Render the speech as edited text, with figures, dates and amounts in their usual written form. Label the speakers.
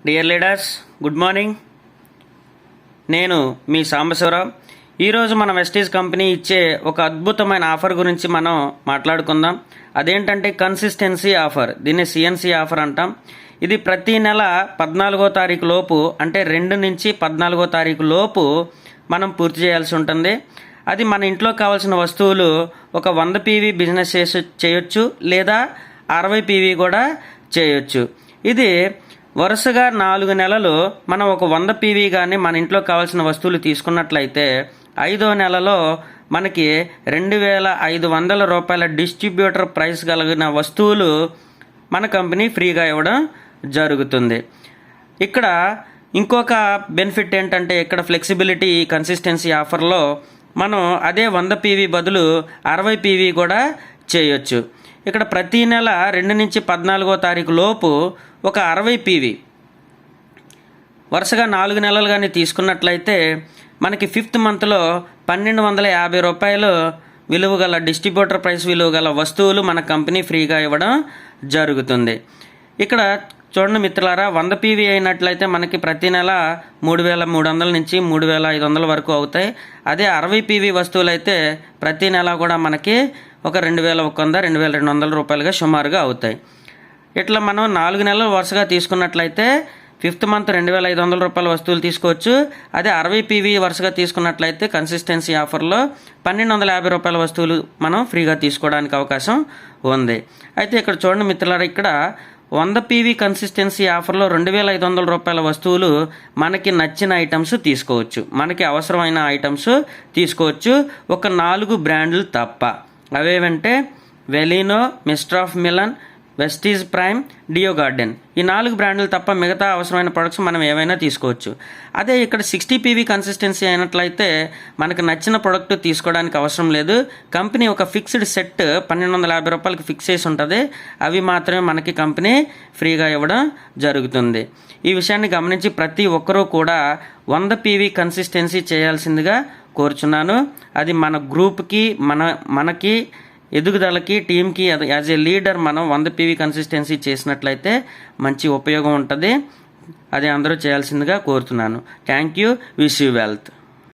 Speaker 1: Dear leaders, good morning. నేను మీ సాంబశివరావు. ఈరోజు మన వెస్టీజ్ కంపెనీ ఇచ్చే ఒక అద్భుతమైన ఆఫర్ గురించి మనం మాట్లాడుకుందాం. అదేంటంటే కన్సిస్టెన్సీ ఆఫర్. దీన్ని సిఎన్సి ఆఫర్ అంటాం. ఇది ప్రతి నెల 14వ తారీఖు లోపు, అంటే 2 నుంచి 14వ తారీఖు లోపు మనం పూర్తి చేయాల్సి ఉంటుంది. అది మన ఇంట్లో కావాల్సిన వస్తువులు ఒక 100 పీవీ బిజినెస్ చేయొచ్చు, లేదా 60 పీవీ కూడా చేయొచ్చు. ఇది వరుసగా 4 నెలలు మనం ఒక 100 పీవీ కానీ మన ఇంట్లో కావాల్సిన వస్తువులు తీసుకున్నట్లయితే 5వ నెలలో మనకి 2,500 రూపాయల డిస్ట్రిబ్యూటర్ ప్రైస్ కలిగిన వస్తువులు మన కంపెనీ ఫ్రీగా ఇవ్వడం జరుగుతుంది. ఇక్కడ ఇంకొక బెనిఫిట్ ఏంటంటే, ఇక్కడ ఫ్లెక్సిబిలిటీ కన్సిస్టెన్సీ ఆఫర్లో మనం అదే 100 పీవీ బదులు 60 పీవీ కూడా చేయొచ్చు. ఇక్కడ ప్రతి నెల 2 నుంచి 14వ తారీఖు లోపు ఒక 60 పీవీ వరుసగా 4 నెలలు కానీ తీసుకున్నట్లయితే మనకి 5th మంత్లో 1,250 రూపాయలు విలువ గల డిస్ట్రిబ్యూటర్ ప్రైస్ విలువ గల వస్తువులు మన కంపెనీ ఫ్రీగా ఇవ్వడం జరుగుతుంది. ఇక్కడ చూడండి మిత్రులారా, 100 పీవీ అయినట్లయితే మనకి ప్రతి నెల 3,300 నుంచి 3,500 వరకు అవుతాయి. అదే 60 పీవీ వస్తువులు అయితే ప్రతి నెల కూడా మనకి ఒక 2,100, 2,200 రూపాయలుగా సుమారుగా అవుతాయి. ఇట్లా మనం 4 నెలలు వరుసగా తీసుకున్నట్లయితే 5th మంత్ 2,500 రూపాయల వస్తువులు తీసుకోవచ్చు. అదే 60 పీవీ వరుసగా తీసుకున్నట్లయితే కన్సిస్టెన్సీ ఆఫర్లో 1,250 రూపాయల వస్తువులు మనం ఫ్రీగా తీసుకోవడానికి అవకాశం ఉంది. అయితే ఇక్కడ చూడండి మిత్రులారా, ఇక్కడ 100 పీవీ కన్సిస్టెన్సీ ఆఫర్లో 2,500 రూపాయల వస్తువులు మనకి నచ్చిన ఐటమ్స్ తీసుకోవచ్చు, మనకి అవసరమైన ఐటమ్స్ తీసుకోవచ్చు, ఒక 4 బ్రాండ్లు తప్ప. అవేవంటే Velino, Mister of Milan, Vestige Prime, Deo Garden. ఈ 4 బ్రాండ్లు తప్ప మిగతా అవసరమైన ప్రొడక్ట్స్ మనం ఏవైనా తీసుకోవచ్చు. అదే ఇక్కడ 60 పీవీ కన్సిస్టెన్సీ అయినట్లయితే మనకు నచ్చిన ప్రొడక్ట్ తీసుకోవడానికి అవసరం లేదు. కంపెనీ ఒక ఫిక్స్డ్ సెట్ 1,250 రూపాయలకి ఫిక్స్ చేసి ఉంటుంది. అవి మాత్రమే మనకి కంపెనీ ఫ్రీగా ఇవ్వడం జరుగుతుంది. ఈ విషయాన్ని గమనించి ప్రతి ఒక్కరూ కూడా 100 పీవీ కన్సిస్టెన్సీ చేయాల్సిందిగా కోరుచున్నాను. అది మన గ్రూప్కి, మనకి ఎదుగుదలకి, టీంకి యాజ్ ఏ లీడర్ మనం 100 పీవీ కన్సిస్టెన్సీ చేసినట్లయితే మంచి ఉపయోగం ఉంటుంది. అది అందరూ చేయాల్సిందిగా కోరుతున్నాను. Thank you. Wish you wealth.